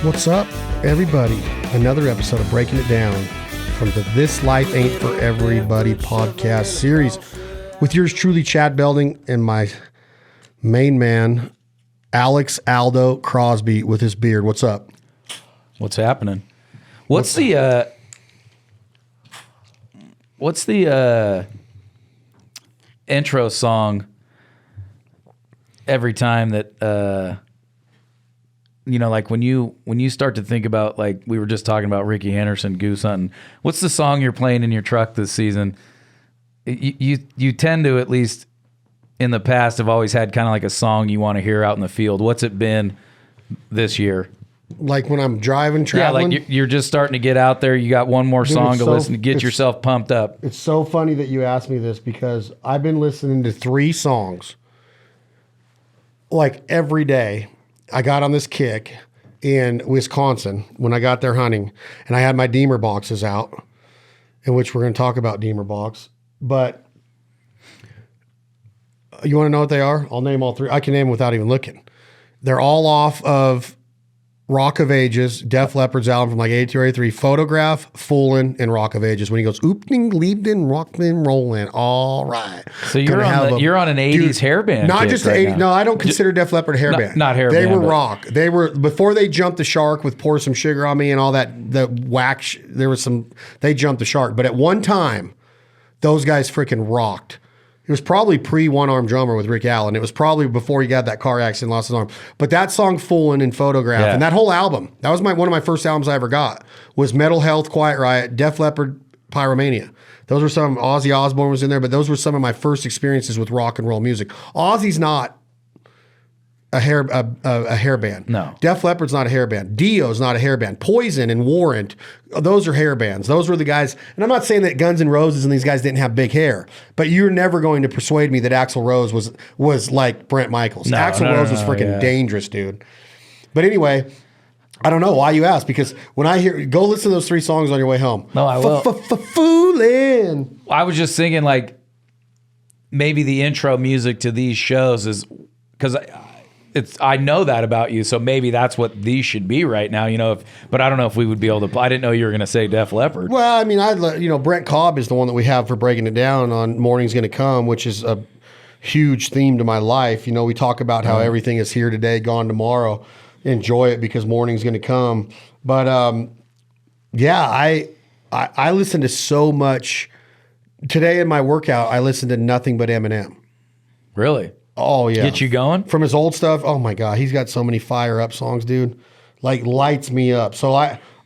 What's up, everybody? Another episode of Breaking It Down from the This Life Ain't For Everybody podcast series with yours truly, Chad Belding, and my main man, Alex Aldo Crosby with his beard. What's up? What's happening? What's the intro song every time that like when you start to think about, like we were just talking about Rickey Henderson goose hunting, what's the song you're playing in your truck this season? You tend to, at least in the past, have always had kind of like a song you want to hear out in the field. What's it been this year? Like when I'm driving, traveling? Yeah, like you're just starting to get out there. You got one more song to listen to get yourself pumped up. It's so funny that you asked me this because I've been listening to 3 songs like every day. I got on this kick in Wisconsin when I got there hunting, and I had my Deemer boxes out, in which we're going to talk about Deemer box. But you want to know what they are? I'll name all 3. I can name them without even looking. They're all off of Rock of Ages, Def Leppard's album from like 82 or 83, Photograph, Foolin', and Rock of Ages. When he goes, ooping, leaving, rockin', rollin'. All right. So you're on an 80s hairband. Not just the 80s. No, I don't consider Def Leppard a hairband. Not hairband. They were rock. They were, before they jumped the shark with Pour Some Sugar on Me and all that, the whack, they jumped the shark. But at one time, those guys freaking rocked. It was probably pre-One-Arm Drummer with Rick Allen. It was probably before he got that car accident and lost his arm. But that song, Foolin' and Photograph, and that whole album, that was one of my first albums I ever got, was Metal Health, Quiet Riot, Def Leppard, Pyromania. Those were some, Ozzy Osbourne was in there, but those were some of my first experiences with rock and roll music. Ozzy's not a hairband. No. Def Leppard's not a hairband. Dio's not a hairband. Poison and Warrant, those are hairbands. Those were the guys. And I'm not saying that Guns N' Roses and these guys didn't have big hair, but you're never going to persuade me that Axl Rose was like Brent Michaels. Axl Rose was freaking dangerous, dude. But anyway, I don't know why you asked, because when I hear, go listen to those 3 songs on your way home. No, I will. Foolin'. I was just thinking, like, maybe the intro music to these shows is, because I know that about you, so maybe that's what these should be right now, but I don't know if we would be able to. I didn't know you were going to say Def Leppard. Well, I mean, Brent Cobb is the one that we have for Breaking It Down on Morning's Gonna Come, which is a huge theme to my life. We talk about how everything is here today, gone tomorrow. Enjoy it because morning's gonna come. But I listen to so much. Today in my workout, I listened to nothing but Eminem. Really? Oh, yeah. Get you going? From his old stuff. Oh, my God. He's got so many fire-up songs, dude. Like, lights me up. So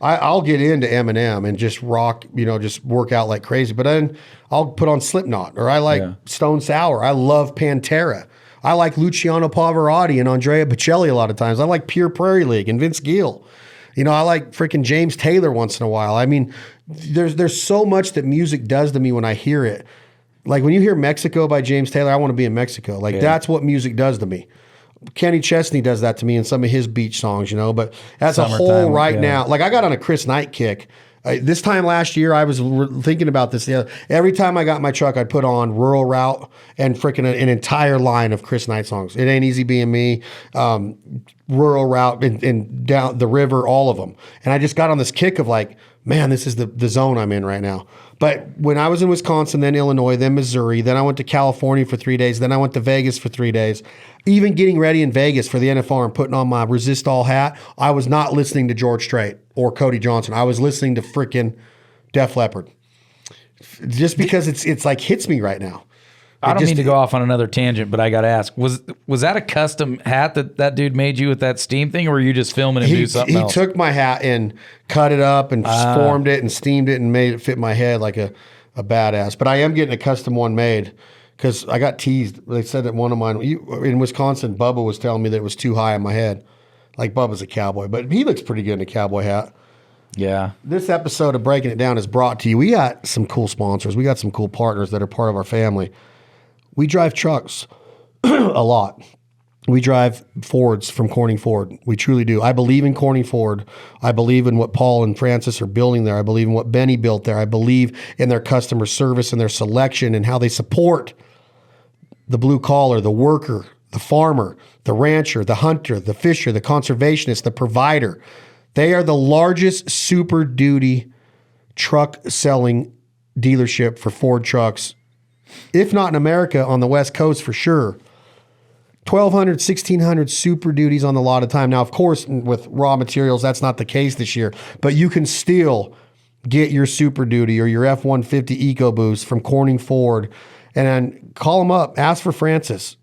I'll get into Eminem and just rock, just work out like crazy. But then I'll put on Slipknot, or I like Stone Sour. I love Pantera. I like Luciano Pavarotti and Andrea Bocelli a lot of times. I like Pure Prairie League and Vince Gill. I like freaking James Taylor once in a while. I mean, there's so much that music does to me when I hear it. Like when you hear Mexico by James Taylor, I want to be in Mexico. Like that's what music does to me. Kenny Chesney does that to me in some of his beach songs, but as a whole right now, like I got on a Chris Knight kick. This time last year, I was thinking about this. Every time I got in my truck, I'd put on Rural Route and freaking an entire line of Chris Knight songs. It Ain't Easy Being Me, Rural Route, and Down the River, all of them. And I just got on this kick of like, man, this is the zone I'm in right now. But when I was in Wisconsin, then Illinois, then Missouri, then I went to California for 3 days, then I went to Vegas for 3 days. Even getting ready in Vegas for the NFR and putting on my Resist All hat, I was not listening to George Strait or Cody Johnson. I was listening to freaking Def Leppard. Just because it's like hits me right now. I don't mean to go off on another tangent, but I got to ask, was that a custom hat that dude made you with that steam thing, or were you just filming and do something else? He took my hat and cut it up and formed it and steamed it and made it fit my head like a badass. But I am getting a custom one made because I got teased. They said that one of mine, in Wisconsin, Bubba was telling me that it was too high on my head. Like Bubba's a cowboy, but he looks pretty good in a cowboy hat. Yeah. This episode of Breaking It Down is brought to you. We got some cool sponsors. We got some cool partners that are part of our family. We drive trucks a lot. We drive Fords from Corning Ford. We truly do. I believe in Corning Ford. I believe in what Paul and Francis are building there. I believe in what Benny built there. I believe in their customer service and their selection and how they support the blue collar, the worker, the farmer, the rancher, the hunter, the fisher, the conservationist, the provider, They are the largest Super Duty truck selling dealership for Ford trucks, if not in America, on the West Coast for sure. 1,200, 1,600 Super Duties on the lot of time. Now, of course, with raw materials, that's not the case this year, but you can still get your Super Duty or your F-150 EcoBoost from Corning Ford, and then call them up, ask for Francis.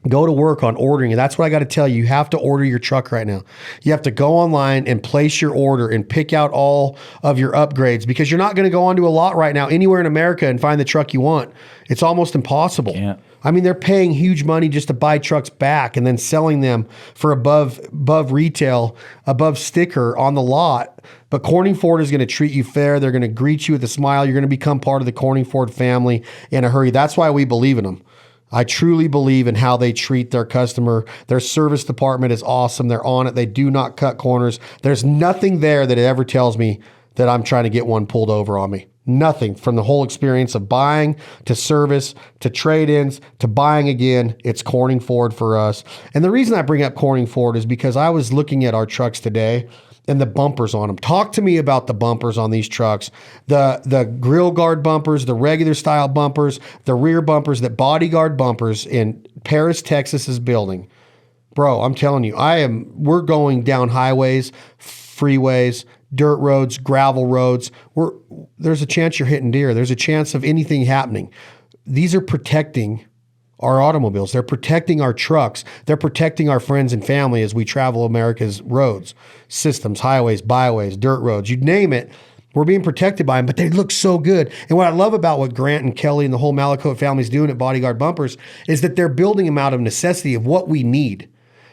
Go to work on ordering it. That's what I got to tell you. You have to order your truck right now. You have to go online and place your order and pick out all of your upgrades, because you're not going to go onto a lot right now anywhere in America and find the truck you want. It's almost impossible. Can't. I mean, they're paying huge money just to buy trucks back and then selling them for above retail, above sticker on the lot. But Corning Ford is going to treat you fair. They're going to greet you with a smile. You're going to become part of the Corning Ford family in a hurry. That's why we believe in them. I truly believe in how they treat their customer. Their service department is awesome. They're on it. They do not cut corners. There's nothing there that it ever tells me that I'm trying to get one pulled over on me. Nothing. From the whole experience of buying to service to trade-ins to buying again, it's Corning Ford for us. And the reason I bring up Corning Ford is because I was looking at our trucks today and the bumpers on them. Talk to me about the bumpers on these trucks. The grill guard bumpers, the regular style bumpers, the rear bumpers, the bodyguard bumpers in Paris, Texas is building. Bro, I'm telling you, we're going down highways, freeways, dirt roads, gravel roads. There's a chance you're hitting deer. There's a chance of anything happening. These are protecting our automobiles. They're protecting our trucks. They're protecting our friends and family as we travel America's roads, systems, highways, byways, dirt roads, you name it. We're being protected by them, but they look so good. And what I love about what Grant and Kelly and the whole Malakote family is doing at Bodyguard Bumpers is that they're building them out of necessity of what we need.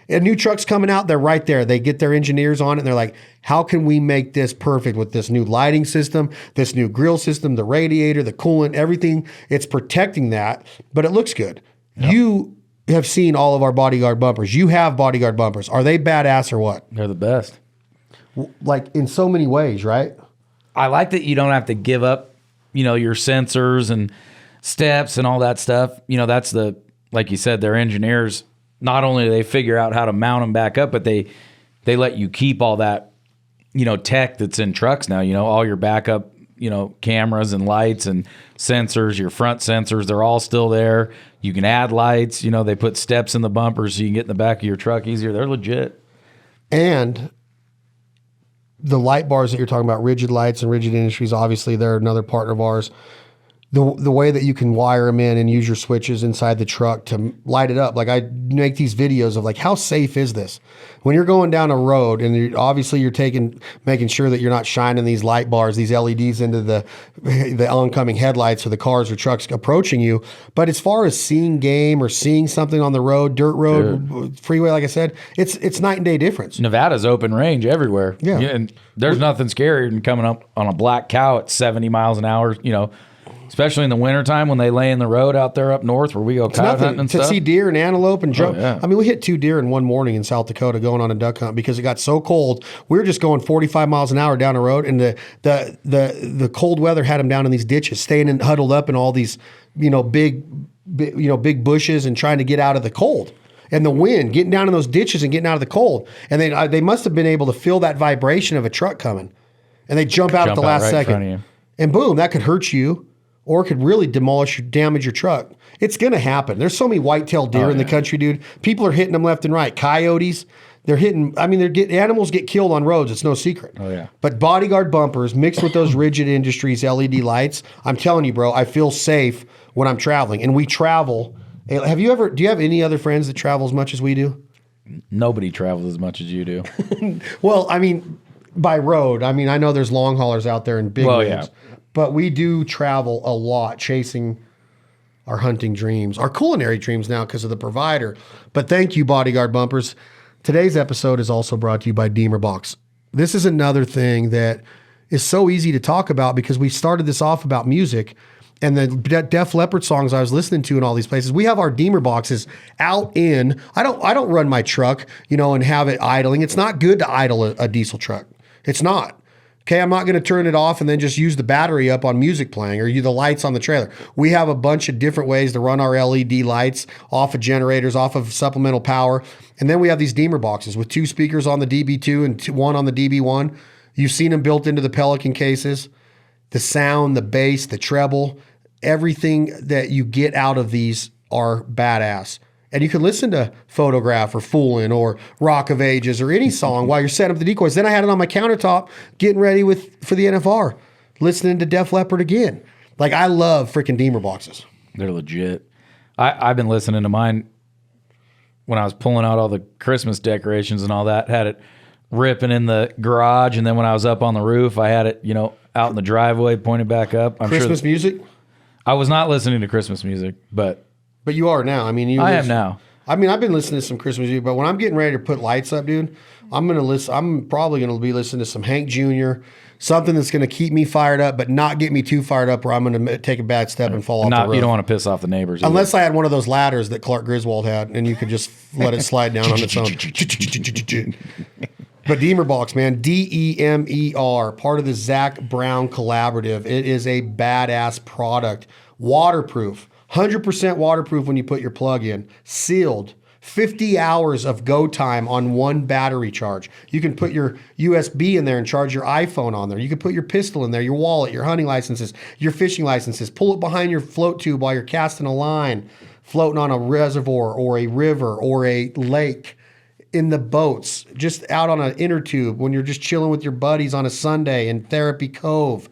A new truck's coming out, they're right there. They get their engineers on it, and they're like, how can we make this perfect with this new lighting system, this new grill system, the radiator, the coolant, everything? It's protecting that, but it looks good. Yep. You have seen all of our Bodyguard bumpers. You have Bodyguard bumpers. Are they badass or what? They're the best. Like in so many ways, right? I like that you don't have to give up, your sensors and steps and all that stuff. That's like you said, their engineers, not only do they figure out how to mount them back up, but they let you keep all that, tech that's in trucks now, all your backup, cameras and lights and sensors, your front sensors, they're all still there. You can add lights, they put steps in the bumpers so you can get in the back of your truck easier. They're legit. And the light bars that you're talking about, Rigid Lights and Rigid Industries, obviously they're another partner of ours. The way that you can wire them in and use your switches inside the truck to light it up. Like I make these videos of like, how safe is this? When you're going down a road and you're making sure that you're not shining these light bars, these LEDs into the oncoming headlights or the cars or trucks approaching you. But as far as seeing game or seeing something on the road, dirt road, freeway, like I said, it's night and day difference. Nevada's open range everywhere. Yeah. And there's nothing scarier than coming up on a black cow at 70 miles an hour, especially in the wintertime when they lay in the road out there up north where we go coyote hunting and stuff. To see deer and antelope and jump. Oh, yeah. I mean, we hit 2 deer in one morning in South Dakota going on a duck hunt because it got so cold. We were just going 45 miles an hour down the road, and the cold weather had them down in these ditches, staying and huddled up in all these big bushes and trying to get out of the cold. And the wind, getting down in those ditches and getting out of the cold. And they must have been able to feel that vibration of a truck coming. And they jump out at the last second. And boom, that could hurt you. Or it could really damage your truck. It's going to happen. There's so many white-tailed deer in the country, dude. People are hitting them left and right. Coyotes, animals get killed on roads. It's no secret. Oh, yeah. But Bodyguard bumpers mixed with those Rigid Industries LED lights, I'm telling you, bro, I feel safe when I'm traveling. And we travel. Do you have any other friends that travel as much as we do? Nobody travels as much as you do. Well, by road. I know there's long haulers out there in big rigs. Yeah. But we do travel a lot chasing our hunting dreams, our culinary dreams now because of the provider. But thank you, Bodyguard bumpers. Today's episode is also brought to you by Deemer Box. This is another thing that is so easy to talk about because we started this off about music and the Def Leppard songs I was listening to in all these places. We have our Deemer boxes out in. I don't run my truck, and have it idling. It's not good to idle a diesel truck. It's not. Okay, I'm not going to turn it off and then just use the battery up on music playing or the lights on the trailer. We have a bunch of different ways to run our LED lights off of generators, off of supplemental power. And then we have these dimmer boxes with 2 speakers on the DB2 and one on the DB1. You've seen them built into the Pelican cases. The sound, the bass, the treble, everything that you get out of these are badass. And you can listen to Photograph or Foolin' or Rock of Ages or any song while you're setting up the decoys. Then I had it on my countertop getting ready for the NFR, listening to Def Leppard again. Like, I love freaking dimmer boxes. They're legit. I've been listening to mine when I was pulling out all the Christmas decorations and all that, had it ripping in the garage. And then when I was up on the roof, I had it, out in the driveway, pointed back up. Christmas music? I was not listening to Christmas music, but you are now. I mean, I am now. I mean, I've been listening to some Christmas music, but when I'm getting ready to put lights up, dude, I'm probably gonna be listening to some Hank Jr., something that's gonna keep me fired up, but not get me too fired up where I'm gonna take a bad step and fall off the roof. You don't want to piss off the neighbors. Unless I had one of those ladders that Clark Griswold had, and you could just let it slide down on its own. But Deemer Box, man, DEMER, part of the Zach Brown Collaborative. It is a badass product. Waterproof, 100% waterproof when you put your plug in. Sealed, 50 hours of go time on one battery charge. You can put your USB in there and charge your iPhone on there. You can put your pistol in there, your wallet, your hunting licenses, your fishing licenses. Pull it behind your float tube while you're casting a line, floating on a reservoir or a river or a lake. In the boats, just out on an inner tube when you're just chilling with your buddies on a Sunday in Therapy Cove.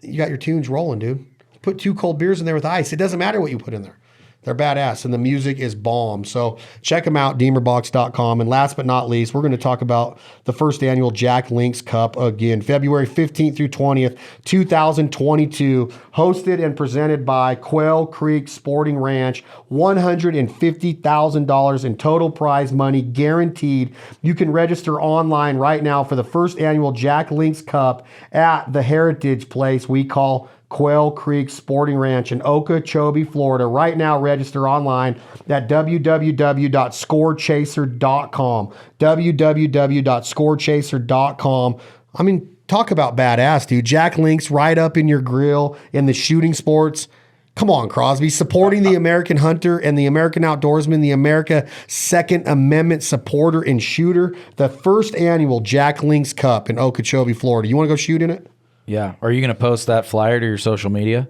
You got your tunes rolling, dude. Put 2 cold beers in there with ice. It doesn't matter what you put in there. They're badass, and the music is bomb. So check them out, deemerbox.com. And last but not least, we're going to talk about the first annual Jack Links Cup again, February 15th through 20th, 2022, hosted and presented by Quail Creek Sporting Ranch. $150,000 in total prize money guaranteed. You can register online right now for the first annual Jack Links Cup at the Heritage Place we call Quail Creek Sporting Ranch in Okeechobee, Florida. Right now, register online at www.scorechaser.com. www.scorechaser.com. I mean, talk about badass, dude. Jack Links right up in your grill in the shooting sports. Come on, Crosby. Supporting the American hunter and the American outdoorsman, the America Second Amendment supporter and shooter. The first annual Jack Links Cup in Okeechobee, Florida. You want to go shoot in it? Yeah. Are you going to post that flyer to your social media?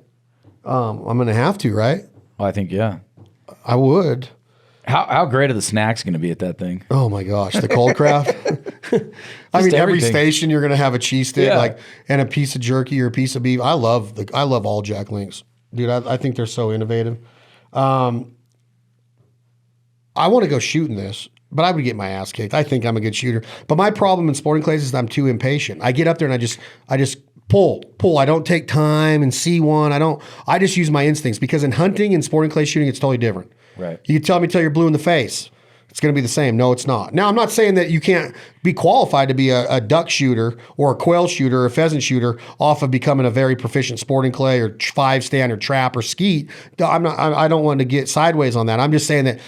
I'm going to have to, right? Well, I think, yeah. I would. How great are the snacks going to be at that thing? Oh my gosh, the cold craft. I mean, every station you're going to have a cheese stick, and a piece of jerky or a piece of beef. I love all Jack Links, dude. I think they're so innovative. I want to go shooting this, but I would get my ass kicked. I think I'm a good shooter, but my problem in sporting clays is I'm too impatient. I get up there and I just pull. I don't take time and see one. I just use my instincts, because in hunting and sporting clay shooting, it's totally different. Right. You can tell me till you're blue in the face, it's going to be the same. No, it's not. Now, I'm not saying that you can't be qualified to be a duck shooter or a quail shooter or a pheasant shooter off of becoming a very proficient sporting clay or 5-stand or trap or skeet. I don't want to get sideways on that. I'm just saying that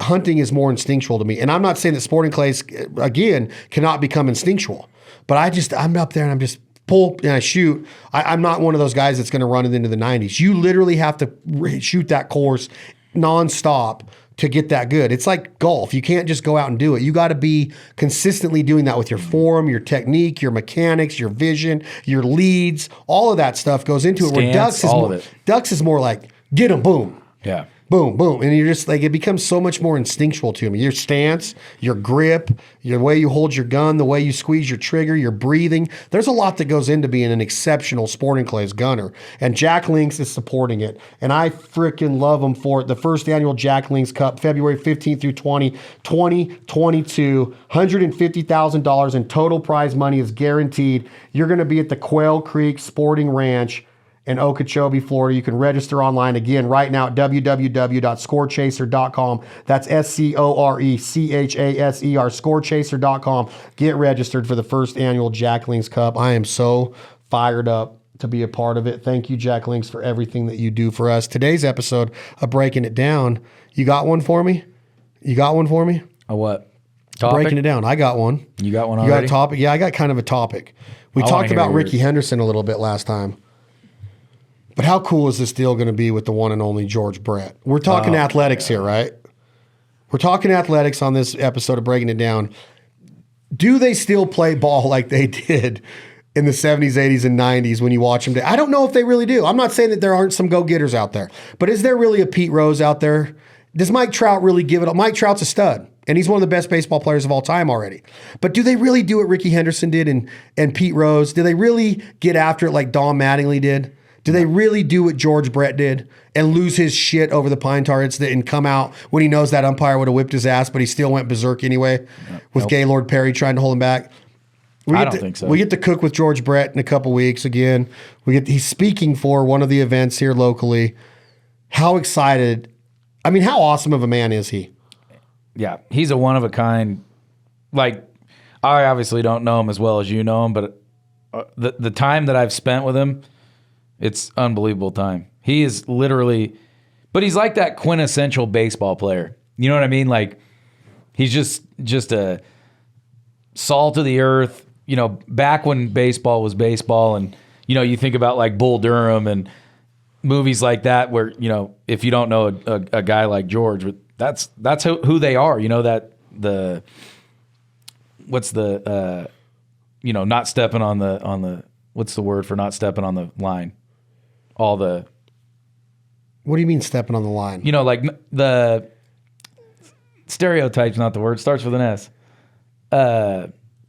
hunting is more instinctual to me. And I'm not saying that sporting clays, again, cannot become instinctual. But I'm up there and I'm just pull and I shoot. I'm not one of those guys that's going to run it into the 90s. You literally have to shoot that course nonstop to get that good. It's like golf. You can't just go out and do it. You got to be consistently doing that with your form, your technique, your mechanics, your vision, your leads. All of that stuff goes into it. Where ducks is more like get them, boom. Yeah. Boom, boom. And you're just like, it becomes so much more instinctual to me. Your stance, your grip, the way you hold your gun, the way you squeeze your trigger, your breathing. There's a lot that goes into being an exceptional sporting clays gunner. And Jack Links is supporting it. And I freaking love them for it. The first annual Jack Links Cup, February 15th through 2022. $150,000 in total prize money is guaranteed. You're going to be at the Quail Creek Sporting Ranch in Okeechobee, Florida. You can register online again right now at www.scorechaser.com. That's SCORECHASER, scorechaser.com. Get registered for the first annual Jack Links Cup. I am so fired up to be a part of it. Thank you, Jack Links, for everything that you do for us. Today's episode of Breaking It Down, you got one for me? A what? Topic? Breaking it down. I got one. You got one already? You got a topic? Yeah, I got kind of a topic. We I wanna talked hear about yours. Rickey Henderson a little bit last time. But how cool is this deal going to be with the one and only George Brett? We're talking athletics here, right? We're talking athletics on this episode of Breaking It Down. Do they still play ball like they did in the 70s, 80s, and 90s when you watch them? I don't know if they really do. I'm not saying that there aren't some go-getters out there. But is there really a Pete Rose out there? Does Mike Trout really give it up? Mike Trout's a stud, and he's one of the best baseball players of all time already. But do they really do what Rickey Henderson did and Pete Rose? Do they really get after it like Don Mattingly did? Do they really do what George Brett did and lose his shit over the Pine Tar incident and come out when he knows that umpire would have whipped his ass, but he still went berserk anyway with Gaylord Perry trying to hold him back? I don't think so. We get to cook with George Brett in a couple weeks again. He's speaking for one of the events here locally. How excited. I mean, how awesome of a man is he? Yeah, he's a one-of-a-kind. Like, I obviously don't know him as well as you know him, but the time that I've spent with him, it's unbelievable time. He is literally, but he's like that quintessential baseball player. You know what I mean? Like, he's just a salt of the earth. You know, back when baseball was baseball, and you know, you think about like Bull Durham and movies like that, where you know, if you don't know a guy like George, that's who they are. You know, that you know, not stepping on the what's the word for not stepping on the line? What do you mean stepping on the line? You know, like the stereotype's not the word. Starts with an S.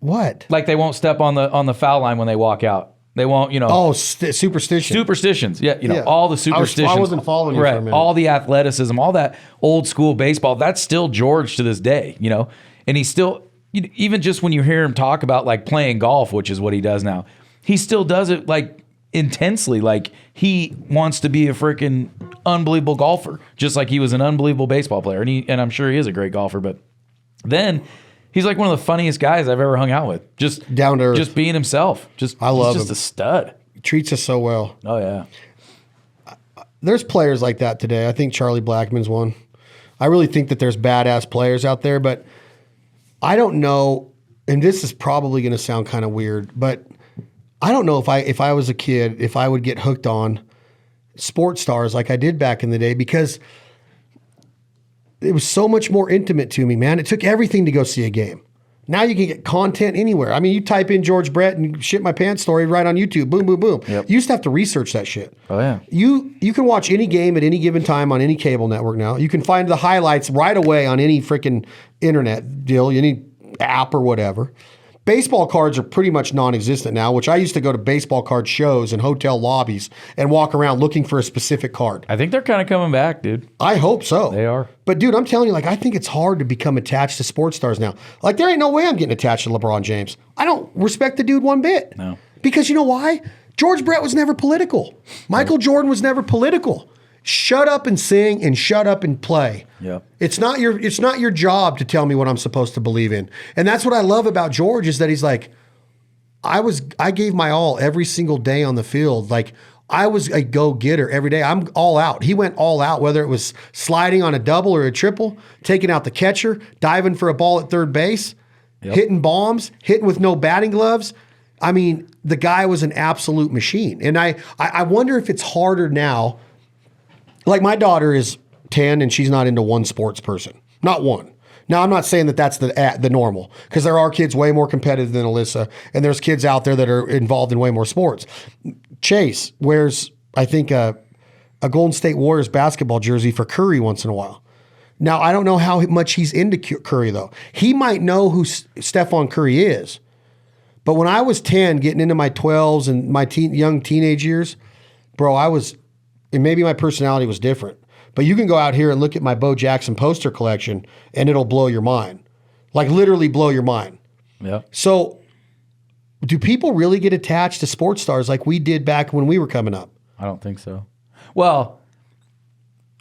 What? Like they won't step on the foul line when they walk out. They won't, you know. Oh, superstition. Superstitions. Yeah, you know, Yeah. all the superstitions. I wasn't following you for a minute. All the athleticism, all that old school baseball, that's still George to this day, you know. And he's still, even just when you hear him talk about like playing golf, which is what he does now, he still does it like intensely. Like he wants to be a freaking unbelievable golfer, just like he was an unbelievable baseball player. And I'm sure he is a great golfer, but then he's like one of the funniest guys I've ever hung out with. Just down to earth. Just being himself. I love he's just him. a stud. He treats us so well. Oh yeah. There's players like that today. I think Charlie Blackmon's one. I really think that there's badass players out there, but I don't know, and this is probably going to sound kind of weird, but I don't know if I was a kid, if I would get hooked on sports stars like I did back in the day, because it was so much more intimate to me, man. It took everything to go see a game. Now you can get content anywhere. I mean, you type in George Brett and shit my pants story right on YouTube. Boom, boom, boom. Yep. You used to have to research that shit. Oh yeah. You can watch any game at any given time on any cable network now. You can find the highlights right away on any freaking internet deal, any app or whatever. Baseball cards are pretty much non-existent now, which I used to go to baseball card shows and hotel lobbies and walk around looking for a specific card. I think they're kind of coming back, dude. I hope so. They are. But dude, I'm telling you, like, I think it's hard to become attached to sports stars now. Like, there ain't no way I'm getting attached to LeBron James. I don't respect the dude one bit. No. Because you know why? George Brett was never political. Michael Jordan was never political. Shut up and sing and shut up and play. Yeah. It's not your job to tell me what I'm supposed to believe in. And that's what I love about George, is that he's like, I gave my all every single day on the field. Like, I was a go-getter every day. I'm all out. He went all out, whether it was sliding on a double or a triple, taking out the catcher, diving for a ball at third base, hitting bombs, hitting with no batting gloves. I mean, the guy was an absolute machine. And I wonder if it's harder now. Like, my daughter is 10 and she's not into one sports person. Not one. Now, I'm not saying that that's the normal, because there are kids way more competitive than Alyssa, and there's kids out there that are involved in way more sports. Chase wears, I think, a Golden State Warriors basketball jersey for Curry once in a while. Now, I don't know how much he's into Curry, though. He might know who Stephon Curry is. But when I was 10, getting into my 12s and my young teenage years, bro, and maybe my personality was different. But you can go out here and look at my Bo Jackson poster collection, and it'll blow your mind. Like, literally blow your mind. Yeah. So, do people really get attached to sports stars like we did back when we were coming up? I don't think so. Well,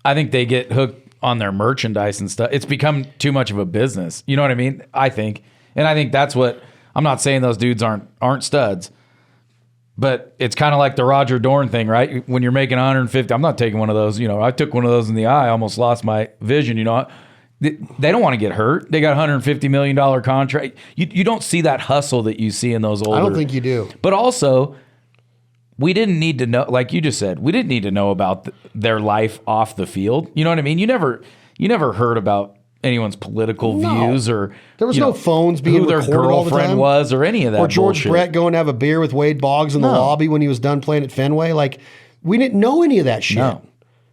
I think they get hooked on their merchandise and stuff. It's become too much of a business. You know what I mean? I think. And I think that's what, I'm not saying those dudes aren't studs, but it's kind of like the Roger Dorn thing, right? When you're making 150, I'm not taking one of those. You know, I took one of those in the eye, almost lost my vision. You know, They don't want to get hurt. They got $150 million contract. You don't see that hustle that you see in those older. I don't think you do. But also, we didn't need to know, like you just said, we didn't need to know about their life off the field. You know what I mean? You never heard about anyone's political views or there was no phones being who their recorded all the girlfriend time. was or any of that. Or George bullshit. Brett going to have a beer with Wade Boggs in the lobby when he was done playing at Fenway. Like, we didn't know any of that shit. No,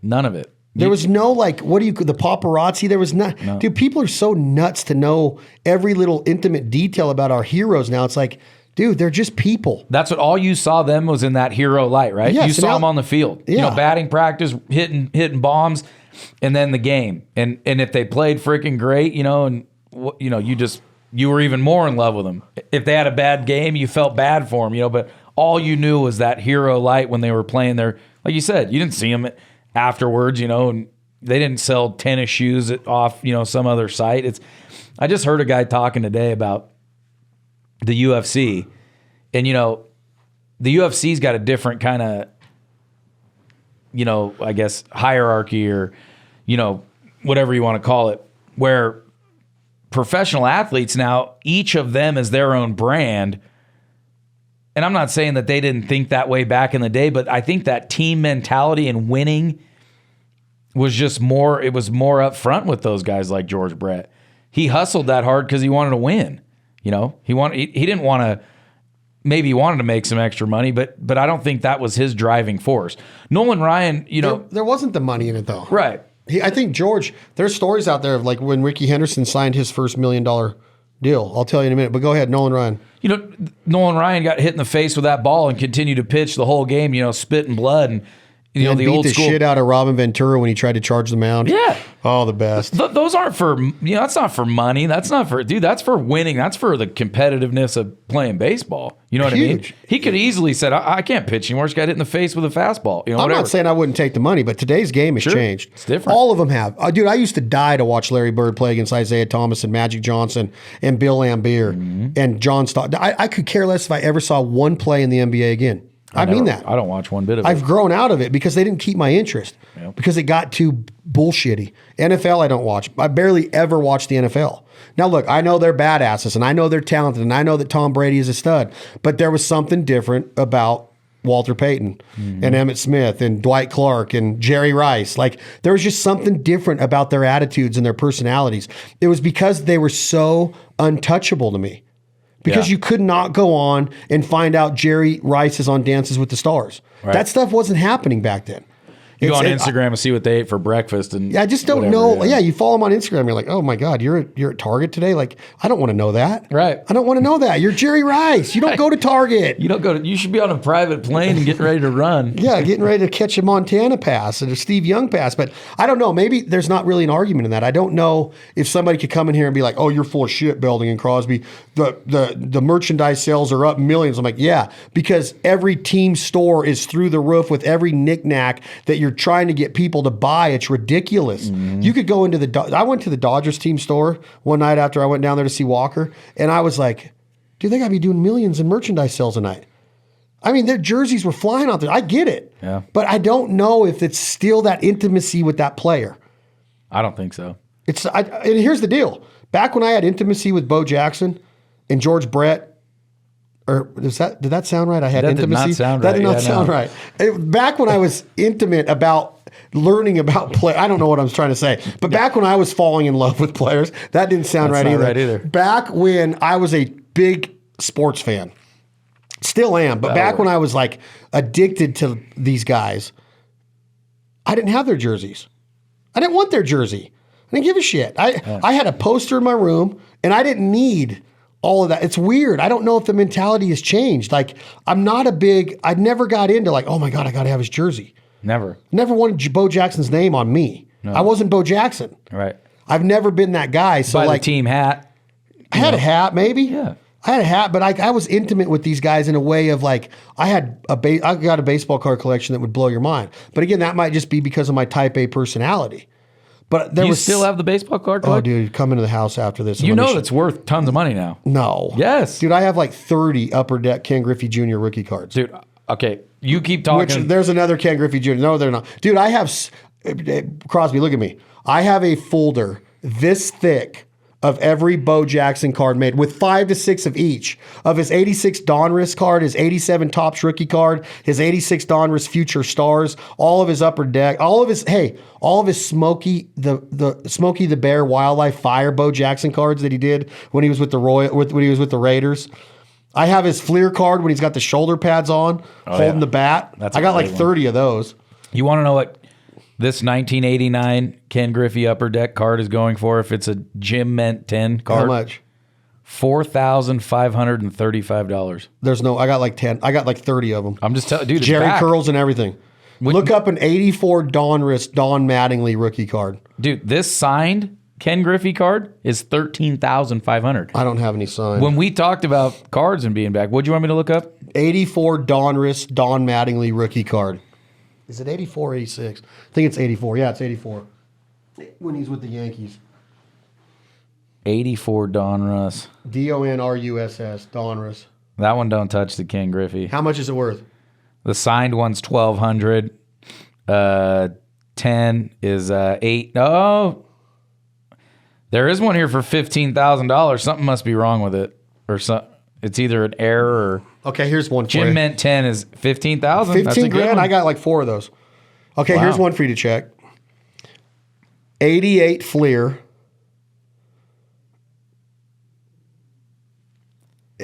none of it. There was no, like, the paparazzi? There was not. No. Dude, people are so nuts to know every little intimate detail about our heroes now. It's like, dude, they're just people. That's what all you saw them was in that hero light, right? Yes, you saw them on the field. Yeah. Batting practice, hitting bombs, and then the game. And if they played freaking great, you were even more in love with them. If they had a bad game, you felt bad for them, but all you knew was that hero light when they were playing their, like you said, you didn't see them afterwards, and they didn't sell tennis shoes off, some other site. I just heard a guy talking today about the UFC, and the UFC's got a different kind of, I guess hierarchy or, whatever you want to call it, where professional athletes now, each of them is their own brand. And I'm not saying that they didn't think that way back in the day, but I think that team mentality and winning was just more, it was more up front with those guys like George Brett. He hustled that hard because he wanted to win. He didn't want to, maybe he wanted to make some extra money, but I don't think that was his driving force. Nolan Ryan, there wasn't the money in it though. Right. I think George, there's stories out there of like when Rickey Henderson signed his first $1 million deal. I'll tell you in a minute, but go ahead, Nolan Ryan. Nolan Ryan got hit in the face with that ball and continued to pitch the whole game, spit and blood. And, and the beat old the school shit out of Robin Ventura when he tried to charge the mound. Yeah. Oh, the best. Those aren't for, that's not for money. That's not for, that's for winning. That's for the competitiveness of playing baseball. You know what I mean? He could easily said, I can't pitch anymore. Just got hit in the face with a fastball. I'm not saying I wouldn't take the money, but today's game has changed. It's different. All of them have. Dude, I used to die to watch Larry Bird play against Isaiah Thomas and Magic Johnson and Bill Laimbeer and John Stott. I could care less if I ever saw one play in the NBA again. I mean that. I don't watch one bit of it. I've grown out of it because they didn't keep my interest because it got too bullshitty. NFL, I don't watch. I barely ever watch the NFL. Now, look, I know they're badasses and I know they're talented and I know that Tom Brady is a stud, but there was something different about Walter Payton and Emmitt Smith and Dwight Clark and Jerry Rice. Like, there was just something different about their attitudes and their personalities. It was because they were so untouchable to me. Because you could not go on and find out Jerry Rice is on Dances with the Stars. Right. That stuff wasn't happening back then. You go on Instagram and see what they ate for breakfast, and I just don't know. Yeah, you follow them on Instagram. You're like, oh my God, you're at Target today. Like, I don't want to know that. Right. I don't want to know that. You're Jerry Rice. You don't go to Target. You don't go to. You should be on a private plane and getting ready to run. Yeah, getting ready to catch a Montana pass and a Steve Young pass. But I don't know. Maybe there's not really an argument in that. I don't know if somebody could come in here and be like, oh, you're full of shit, Belding and Crosby. The merchandise sales are up millions. I'm like, yeah, because every team store is through the roof with every knickknack that you're trying to get people to buy. It's ridiculous. You could go into I went to the Dodgers team store one night after I went down there to see Walker, and I was like, dude, they got to be doing millions in merchandise sales a night. I mean, their jerseys were flying out there. I get it. Yeah. But I don't know if it's still that intimacy with that player. I don't think so. And here's the deal. Back when I had intimacy with Bo Jackson and George Brett, or did that sound right? I had intimacy. Did not sound that right. did not sound right. Back when I was intimate about learning about play, I don't know what I was trying to say. But back when I was falling in love with players, that didn't sound right either. Back when I was a big sports fan, still am. But back when I was like addicted to these guys, I didn't have their jerseys. I didn't want their jersey. I didn't give a shit. I had a poster in my room, and I didn't need all of that. It's weird. I don't know if the mentality has changed. Like, I never got into like, oh my God, I got to have his jersey. Never wanted Bo Jackson's name on me. No. I wasn't Bo Jackson. Right. I've never been that guy. So buy like the team hat. I had a hat, maybe. Yeah. I had a hat, but I was intimate with these guys in a way of like, I got a baseball card collection that would blow your mind. But again, that might just be because of my type A personality. But there still have the baseball card collection? Oh, dude, come into the house after this. You know it's worth tons of money now. No. Yes. Dude, I have like 30 Upper Deck Ken Griffey Jr. rookie cards. Dude, okay, you keep talking. There's another Ken Griffey Jr. No, they're not. Dude, I have, Crosby, look at me. I have a folder this thick of every Bo Jackson card made, with 5 to 6 of each. Of his 86 Donruss card, his 87 Topps rookie card, his 86 Donruss Future Stars, all of his Upper Deck, all of his Smokey the Bear Wildlife Fire Bo Jackson cards that he did when he was with the Raiders. I have his Fleer card when he's got the shoulder pads on, holding the bat. I got like 30 of those. You want to know what this 1989 Ken Griffey Upper Deck card is going for if it's a Jim Mint 10 card? How much? $4,535. There's no, I got like 10. I got like 30 of them. I'm just telling, dude, it's Jerry back. curls and everything. Look up an 84 Donruss Don Mattingly rookie card. Dude, this signed Ken Griffey card is $13,500. I don't have any signed. When we talked about cards and being back, what'd you want me to look up? 84 Donruss Don Mattingly rookie card. Is it 84 or 86? I think it's 84. Yeah, it's 84. When he's with the Yankees. 84 Donruss. Donruss. Donruss. That one don't touch the Ken Griffey. How much is it worth? The signed one's $1,200. 10 is 8. Oh, there is one here for $15,000. Something must be wrong with it, or some. It's either an error or. Okay, here's one for Jim you. Mint 10 is $15,000. 15 grand. I got like 4 of those. Okay, here's one for you to check. 88 Fleer.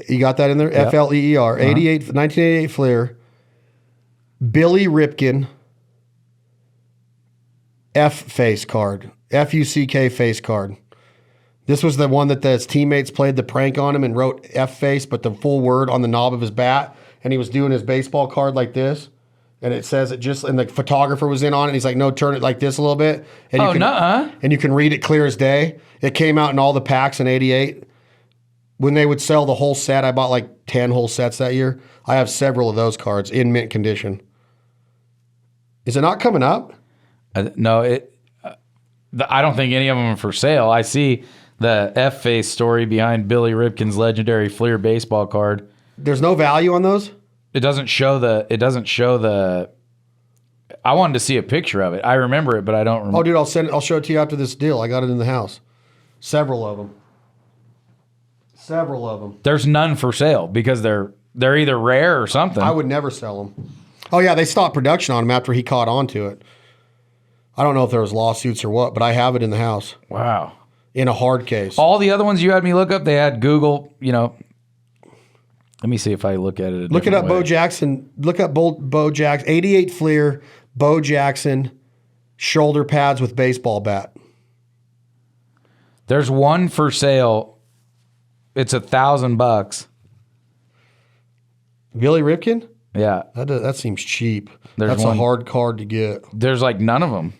You got that in there? Yep. Fleer. 1988 Fleer. Billy Ripken. F face card. FUCK face card. This was the one that his teammates played the prank on him and wrote F face, but the full word on the knob of his bat. And he was doing his baseball card like this. And it says it just, and the photographer was in on it. And he's like, no, turn it like this a little bit. And and you can read it clear as day. It came out in all the packs in 88. When they would sell the whole set, I bought like 10 whole sets that year. I have several of those cards in mint condition. Is it not coming up? No, I don't think any of them are for sale. I see the F-face story behind Billy Ripken's legendary Fleer baseball card. There's no value on those? It doesn't show the. I wanted to see a picture of it. I remember it, but I don't remember. Oh, dude, I'll show it to you after this deal. I got it in the house. Several of them. There's none for sale because they're either rare or something. I would never sell them. Oh, yeah, they stopped production on them after he caught on to it. I don't know if there was lawsuits or what, but I have it in the house. Wow. In a hard case. All the other ones you had me look up, they had Google, Let me see if I look at it. Look it up, Bo Jackson. Look up Bo Jackson. 88 Fleer, Bo Jackson, shoulder pads with baseball bat. There's one for sale. It's $1,000. Billy Ripken? Yeah. That seems cheap. That's a hard card to get. There's like none of them.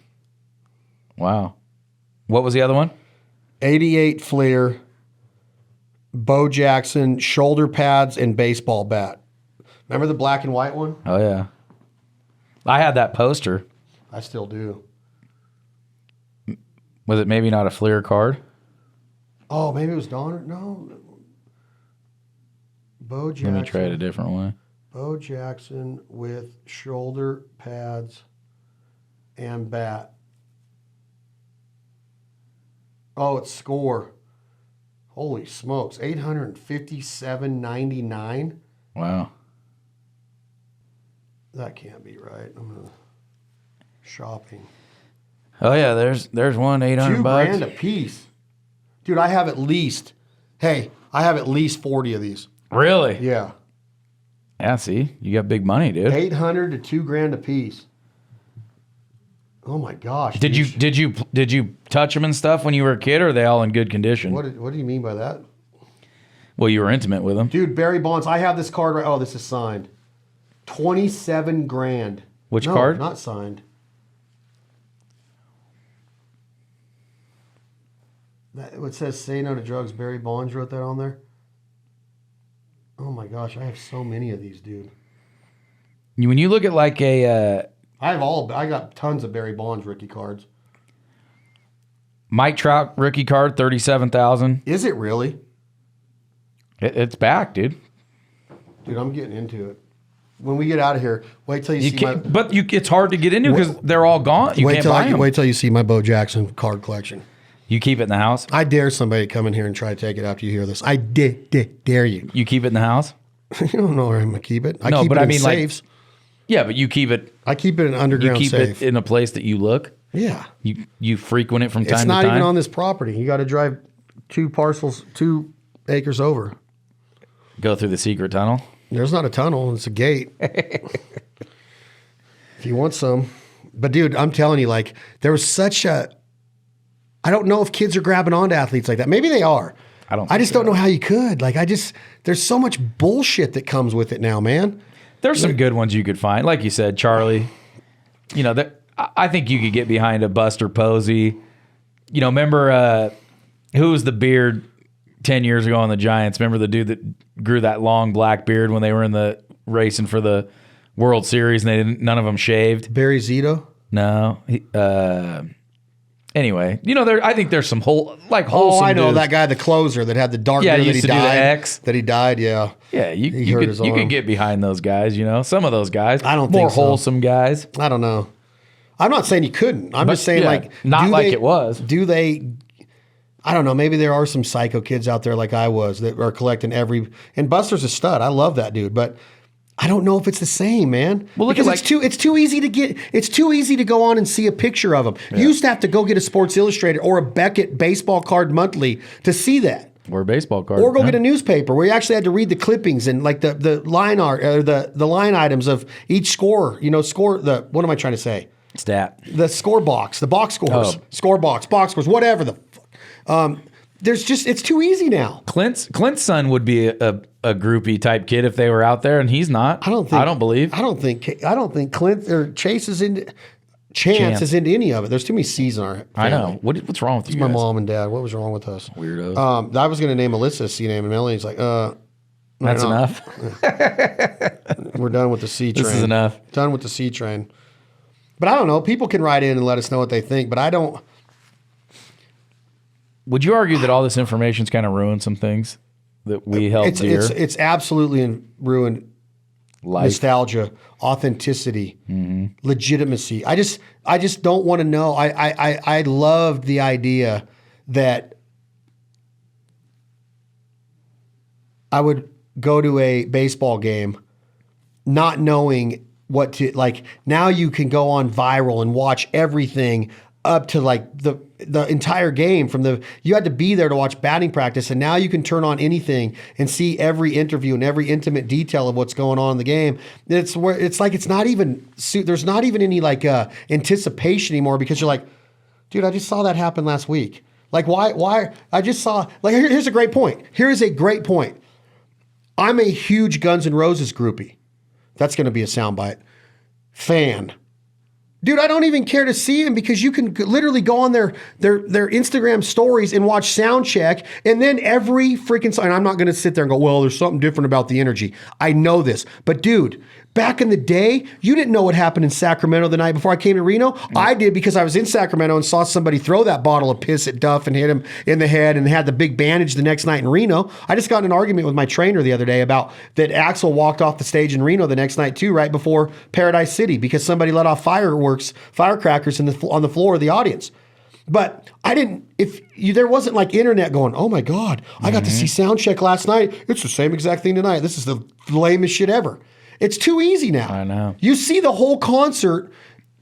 Wow. What was the other one? 88 Fleer, Bo Jackson, shoulder pads, and baseball bat. Remember the black and white one? Oh, yeah. I had that poster. I still do. Was it maybe not a Fleer card? Oh, maybe it was Donner. No. Bo Jackson. Let me try it a different way. Bo Jackson with shoulder pads and bat. Oh, it's score. Holy smokes. $857.99. Wow. That can't be right. I'm gonna shopping. Oh yeah, there's one $800. $2,000 a piece. Dude, I have at least 40 of these. Really? Yeah. Yeah, see? You got big money, dude. $800 to $2,000 a piece. Oh my gosh. Did you touch them and stuff when you were a kid, or are they all in good condition? What do you mean by that? Well, you were intimate with them. Dude, Barry Bonds, I have this card right. Oh, this is signed. $27,000. Which card? Not signed. It says "Say No to Drugs." Barry Bonds wrote that on there. Oh my gosh, I have so many of these, dude. When you look at like a I got tons of Barry Bonds rookie cards. Mike Trout rookie card, 37,000. Is it really? It's back, dude. Dude, I'm getting into it. When we get out of here, wait till you see my. It's hard to get into because they're all gone. You can't buy them. Wait till you see my Bo Jackson card collection. You keep it in the house? I dare somebody to come in here and try to take it after you hear this. I dare you. You keep it in the house? You don't know where I'm going to keep it. I No, keep but it I in mean, safes. Yeah, but you keep it. I keep it in an You underground keep safe. it in a place that you look. Yeah. You frequent it from time It's to not time. even on this property. You got to drive 2 acres over. Go through the secret tunnel. There's not a tunnel. It's a gate. If you want some. But, dude, I'm telling you, like, there was such a... I don't know if kids are grabbing onto athletes like that. Maybe they are. I just don't know how you could. Like, there's so much bullshit that comes with it now, man. There's some good ones you could find. Like you said, Charlie. You know, I think you could get behind a Buster Posey. You know, remember who was the beard 10 years ago on the Giants? Remember the dude that grew that long black beard when they were in the racing for the World Series and none of them shaved? Barry Zito? No. Anyway, you know, I think there's some wholesome I know dudes. that guy, the closer that had the dark Yeah, beard used that to he do the died. X. That he died, yeah. Yeah, you hurt his could arm. get behind those guys, you know. Some of those guys. I don't more think so. wholesome guys. I don't know. I'm not saying you couldn't. I'm just saying, yeah, like... not do like they- it was. Do they... I don't know. Maybe there are some psycho kids out there like I was that are collecting every... And Buster's a stud. I love that dude. But I don't know if it's the same, man. Well, look at, because it's too easy to get... It's too easy to go on and see a picture of him. Yeah. You used to have to go get a Sports Illustrated or a Beckett baseball card monthly to see that. Or a baseball card. Or go get a newspaper where you actually had to read the clippings and like the line art or the line items of each score. You know, what am I trying to say? Stat. The score box, the box scores, score box scores, whatever the. It's too easy now. Clint's son would be a groupie type kid if they were out there, and he's not. I don't believe. I don't think Clint or Chance is into any of it. There's too many C's in our family. I know. What's wrong with you My guys? mom and dad. What was wrong with us? Weirdos. I was going to name Alyssa a C name, and Melanie's like, That's enough. We're done with the C train. This is enough. Done with the C train. But I don't know. People can write in and let us know what they think, but I don't. Would you argue that all this information's kind of ruined some things that we held dear? It's absolutely ruined Life. nostalgia, authenticity, legitimacy. I just don't want to know. I loved the idea that I would go to a baseball game not knowing what to like. Now you can go on viral and watch everything up to like the entire game you had to be there to watch batting practice, and now you can turn on anything and see every interview and every intimate detail of what's going on in the game. It's not even there's not even any like anticipation anymore, because you're like, dude, I just saw that happen last week. Like why I just saw like here's a great point. Here is a great point. I'm a huge Guns N' Roses groupie. That's going to be a soundbite. Fan. Dude, I don't even care to see him, because you can literally go on their Instagram stories and watch sound check, and then every freaking song. And I'm not going to sit there and go, well, there's something different about the energy. I know this. But dude, back in the day, you didn't know what happened in Sacramento the night before I came to Reno. I did, because I was in Sacramento and saw somebody throw that bottle of piss at Duff and hit him in the head and had the big bandage the next night in Reno. I just got in an argument with my trainer the other day about that Axel walked off the stage in Reno the next night too, right before Paradise City, because somebody let off firecrackers on the floor of the audience. But I didn't, there wasn't like internet going, oh my God, I got to see sound check last night. It's the same exact thing tonight. This is the lamest shit ever. It's too easy now. I know. You see the whole concert.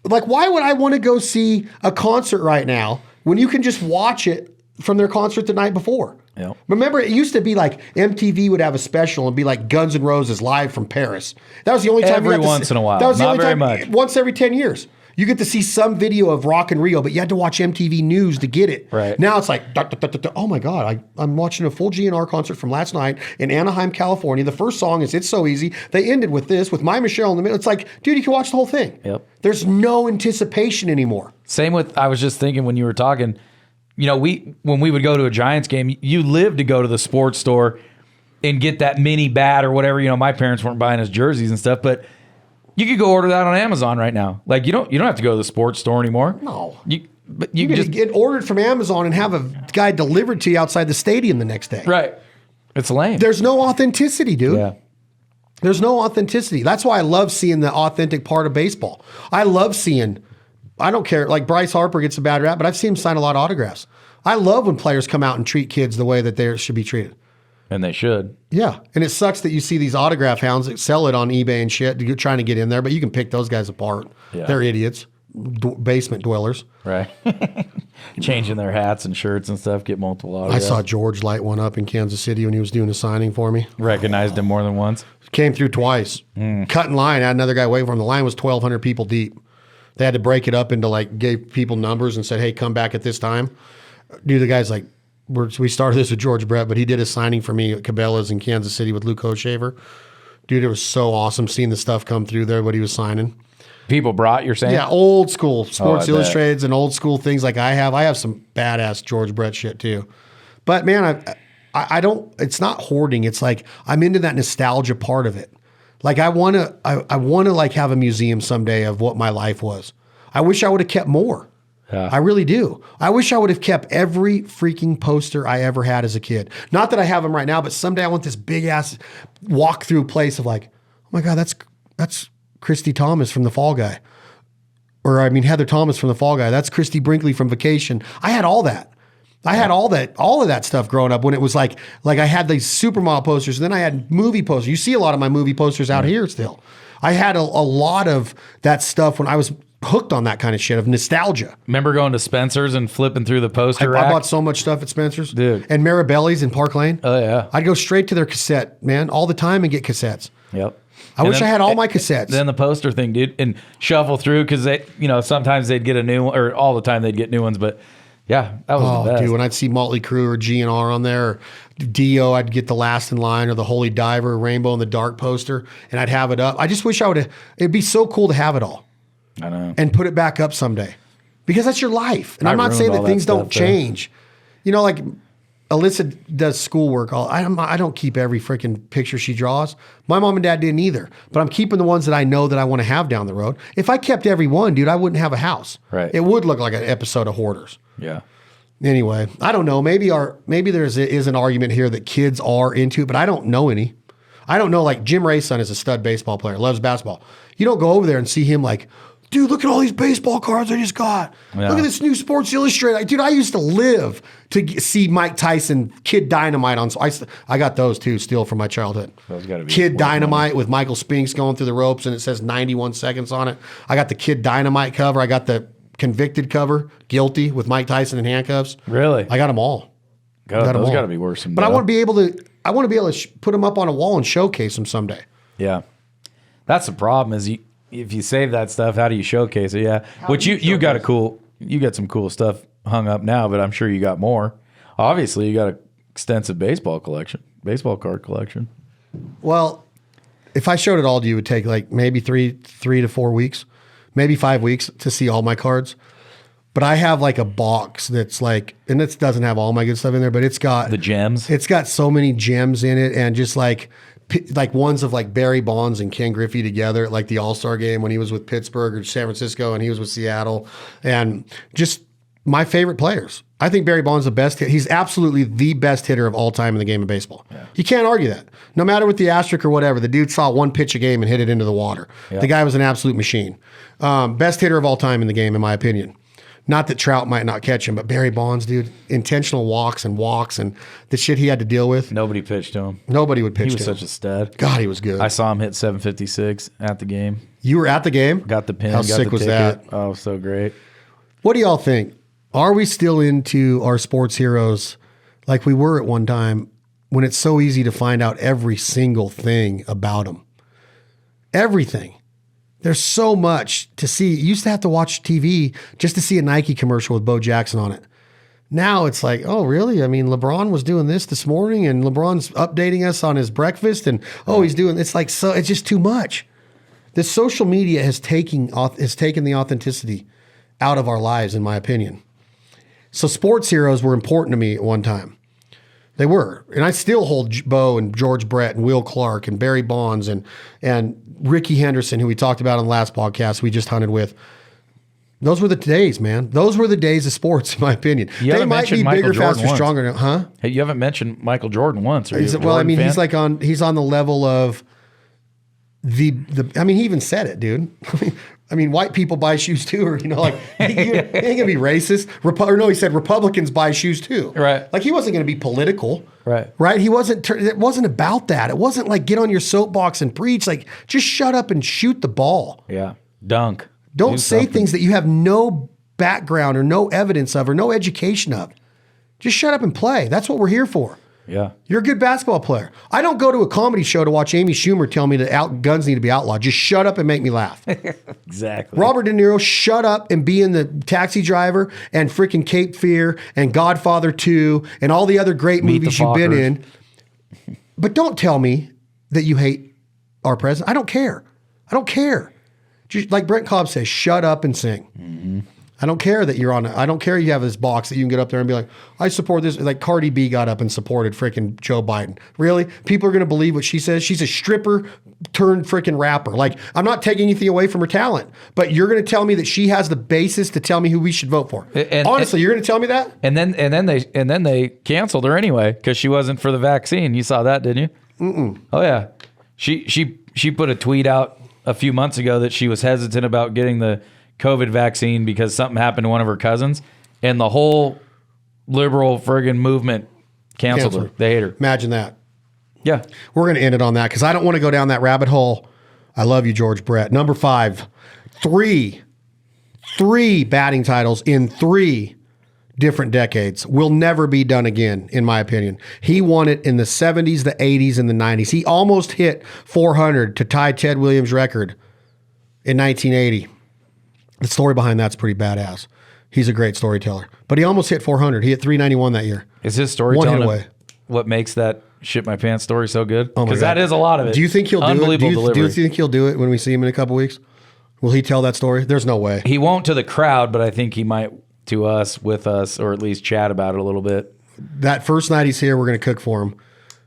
Like, why would I want to go see a concert right now when you can just watch it from their concert the night before? Yep. Remember, it used to be like MTV would have a special and be like Guns N' Roses live from Paris. That was the only time. Every once in a while. That was the Not only very time. much. Once every 10 years. You get to see some video of Rock in Rio, but you had to watch MTV News to get it. Right. Now it's like, oh my God, I'm watching a full GNR concert from last night in Anaheim, California. The first song is It's So Easy. They ended with this, with My Michelle in the middle. It's like, dude, you can watch the whole thing. Yep. There's no anticipation anymore. Same with, I was just thinking when you were talking, you know, when we would go to a Giants game, you lived to go to the sports store and get that mini bat or whatever. You know, my parents weren't buying us jerseys and stuff, but you could go order that on Amazon right now. Like you don't have to go to the sports store anymore. No. But you just get ordered from Amazon and have a guy delivered to you outside the stadium the next day. Right. It's lame. There's no authenticity, dude. Yeah. There's no authenticity. That's why I love seeing the authentic part of baseball. I love seeing I don't care. Like Bryce Harper gets a bad rap, but I've seen him sign a lot of autographs. I love when players come out and treat kids the way that they should be treated. And they should. Yeah. And it sucks that you see these autograph hounds that sell it on eBay and shit. You're trying to get in there, but you can pick those guys apart. Yeah. They're idiots, basement dwellers. Right. Changing their hats and shirts and stuff, get multiple autographs. I saw George light one up in Kansas City when he was doing a signing for me. Recognized him more than once. Came through twice. Cut in line. Had another guy waiting for him. The line was 1,200 people deep. They had to break it up into like, gave people numbers and said, hey, come back at this time. Dude, the guy's like, we started this with George Brett, but he did a signing for me at Cabela's in Kansas City with Luke Hochshaver. Dude, it was so awesome seeing the stuff come through there, what he was signing. People brought, you're saying? Yeah, old school Sports I Illustrateds and old school things like I have. I have some badass George Brett shit too. But man, I don't, it's not hoarding. It's like, I'm into that nostalgia part of it. Like I want to like have a museum someday of what my life was. I wish I would have kept more. Yeah. I really do. I wish I would have kept every freaking poster I ever had as a kid. Not that I have them right now, but someday I want this big ass walk through place of like, oh my God, that's Christy Thomas from The Fall Guy. Or I mean, Heather Thomas from The Fall Guy. That's Christy Brinkley from Vacation. I had all that. I had all of that stuff growing up when it was like I had these supermodel posters and then I had movie posters. You see a lot of my movie posters out here still. I had a lot of that stuff when I was hooked on that kind of shit of nostalgia. Remember going to Spencer's and flipping through the poster rack? I bought so much stuff at Spencer's. Dude. And Marabelli's in Park Lane. Oh, yeah. I'd go straight to their cassette, man, all the time and get cassettes. Yep. I wish I had all my cassettes. Then the poster thing, dude, and shuffle through because they, sometimes they'd get a new one, or all the time they'd get new ones, but yeah, that was the best. Dude, when I'd see Motley Crue or GNR on there, or Dio, I'd get the Last in Line or the Holy Diver, Rainbow in the Dark poster, and I'd have it up. I just wish I would have, it'd be so cool to have it all. I know. And put it back up someday. Because that's your life. And I'm not saying that things don't change. Like Alyssa does schoolwork. I don't keep every freaking picture she draws. My mom and dad didn't either. But I'm keeping the ones that I know that I want to have down the road. If I kept every one, dude, I wouldn't have a house. Right. It would look like an episode of Hoarders. Yeah. Anyway, I don't know. Maybe there is an argument here that kids are into it, but I don't know any. I don't know. Like Jim Ray's son is a stud baseball player, loves basketball. You don't go over there and see him like, dude, look at all these baseball cards I just got. Yeah. Look at this new Sports Illustrated. Dude, I used to live to see Mike Tyson, Kid Dynamite on. I got those too, still from my childhood. Those gotta be Kid Dynamite with Michael Spinks going through the ropes and it says 91 seconds on it. I got the Kid Dynamite cover. I got the Convicted cover, Guilty with Mike Tyson in handcuffs. Really? I got them all. God, those got to be worse than But I want to be able to put them up on a wall and showcase them someday. Yeah. That's the problem is if you save that stuff, how do you showcase it? Yeah. Which you got you got some cool stuff hung up now, but I'm sure you got more. Obviously, you got an extensive baseball card collection. Well, if I showed it all to you, it would take like maybe 3 to 4 weeks, maybe 5 weeks to see all my cards. But I have like a box that's like, and it doesn't have all my good stuff in there, but it's got the gems. It's got so many gems in it, and just like ones of like Barry Bonds and Ken Griffey together at like the All-Star game when he was with Pittsburgh or San Francisco and he was with Seattle, and just my favorite players. I think Barry Bonds is the best hit. He's absolutely the best hitter of all time in the game of baseball. Yeah. You can't argue that. No matter with the asterisk or whatever, the dude saw one pitch a game and hit it into the water. Yeah. The guy was an absolute machine. Best hitter of all time in the game, in my opinion. Not that Trout might not catch him, but Barry Bonds, dude, intentional walks and the shit he had to deal with. Nobody pitched to him. Nobody would pitch to him. He was such a stud. God, he was good. I saw him hit 756 at the game. You were at the game? Got the pin. How sick was that? Oh, so great. What do y'all think? Are we still into our sports heroes like we were at one time when it's so easy to find out every single thing about them? Everything. There's so much to see. You used to have to watch TV just to see a Nike commercial with Bo Jackson on it. Now it's like, oh, really? I mean, LeBron was doing this morning and LeBron's updating us on his breakfast and, he's doing, it's like, so it's just too much. The social media has taken the authenticity out of our lives, in my opinion. So sports heroes were important to me at one time. They were. And I still hold Bo and George Brett and Will Clark and Barry Bonds and Rickey Henderson, who we talked about on the last podcast we just hunted with. Those were the days, man. Those were the days of sports, in my opinion. They might be bigger, faster, stronger. Huh? Hey, you haven't mentioned Michael Jordan once. Well, I mean, fan? He's on the level of I mean, he even said it, dude. I mean, white people buy shoes too, or, you know, like, he ain't gonna be racist. He said Republicans buy shoes too. Right. Like, he wasn't gonna be political. Right. Right. It wasn't about that. It wasn't like, get on your soapbox and preach. Like, just shut up and shoot the ball. Yeah. Dunk. Don't Do say something. things that you have no background or no evidence of or no education of. Just shut up and play. That's what we're here for. Yeah. You're a good basketball player. I don't go to a comedy show to watch Amy Schumer tell me that guns need to be outlawed. Just shut up and make me laugh. Exactly. Robert De Niro, shut up and be in the Taxi Driver and freaking Cape Fear and Godfather 2 and all the other great Meet movies the you've been Fockers. in. But don't tell me that you hate our president. I don't care. I don't care. Just like Brent Cobb says, shut up and sing. Mm-hmm. I don't care that you're on. I don't care you have this box that you can get up there and be like, I support this. Like Cardi B got up and supported freaking Joe Biden. Really? People are going to believe what she says? She's a stripper turned freaking rapper. Like, I'm not taking anything away from her talent, but you're going to tell me that she has the basis to tell me who we should vote for. Honestly, you're going to tell me that? And then they canceled her anyway because she wasn't for the vaccine. You saw that, didn't you? Mm-mm. Oh yeah, she put a tweet out a few months ago that she was hesitant about getting the COVID vaccine because something happened to one of her cousins, and the whole liberal friggin' movement canceled her. They hate her. Imagine that. Yeah. We're going to end it on that because I don't want to go down that rabbit hole. I love you, George Brett. Number 5, three batting titles in 3 different decades will never be done again, in my opinion. He won it in the 70s, the 80s, and the 90s. He almost hit 400 to tie Ted Williams' record in 1980. The story behind that's pretty badass. He's a great storyteller. But he almost hit 400. He hit 391 that year. Is his One hit storytelling away. what makes that shit my pants story so good? Oh my Because God. that is a lot of it. Do you think he'll do it? Unbelievable delivery. Do you think he'll do it when we see him in a couple weeks? Will he tell that story? There's no way. He won't to the crowd, but I think he might to us, with us, or at least chat about it a little bit. That first night he's here, we're going to cook for him.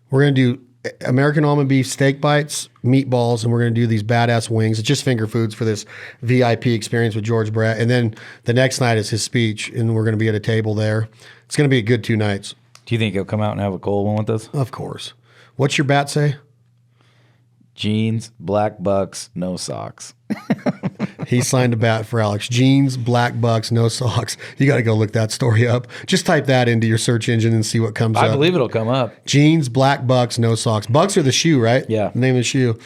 We're going to do American almond beef steak bites, meatballs, and we're going to do these badass wings. It's just finger foods for this VIP experience with George Brett. And then the next night is his speech, and we're going to be at a table there. It's going to be a good 2 nights. Do you think he'll come out and have a cold one with us? Of course. What's your bat say? Jeans, black bucks, no socks. He signed a bat for Alex. Jeans, black bucks, no socks. You got to go look that story up. Just type that into your search engine and see what comes up. I believe it'll come up. Jeans, black bucks, no socks. Bucks are the shoe, right? Yeah. The name of the shoe.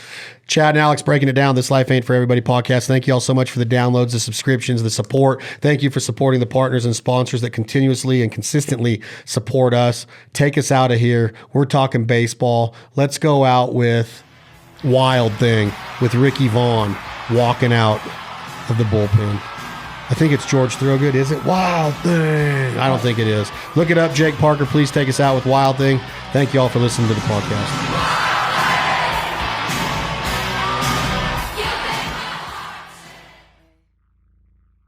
Chad and Alex breaking it down. This Life Ain't For Everybody podcast. Thank you all so much for the downloads, the subscriptions, the support. Thank you for supporting the partners and sponsors that continuously and consistently support us. Take us out of here. We're talking baseball. Let's go out with Wild Thing with Ricky Vaughn walking out of the bullpen. I think it's George Thorogood, is it? Wild Thing. I don't think it is. Look it up, Jake Parker. Please take us out with Wild Thing. Thank you all for listening to the podcast.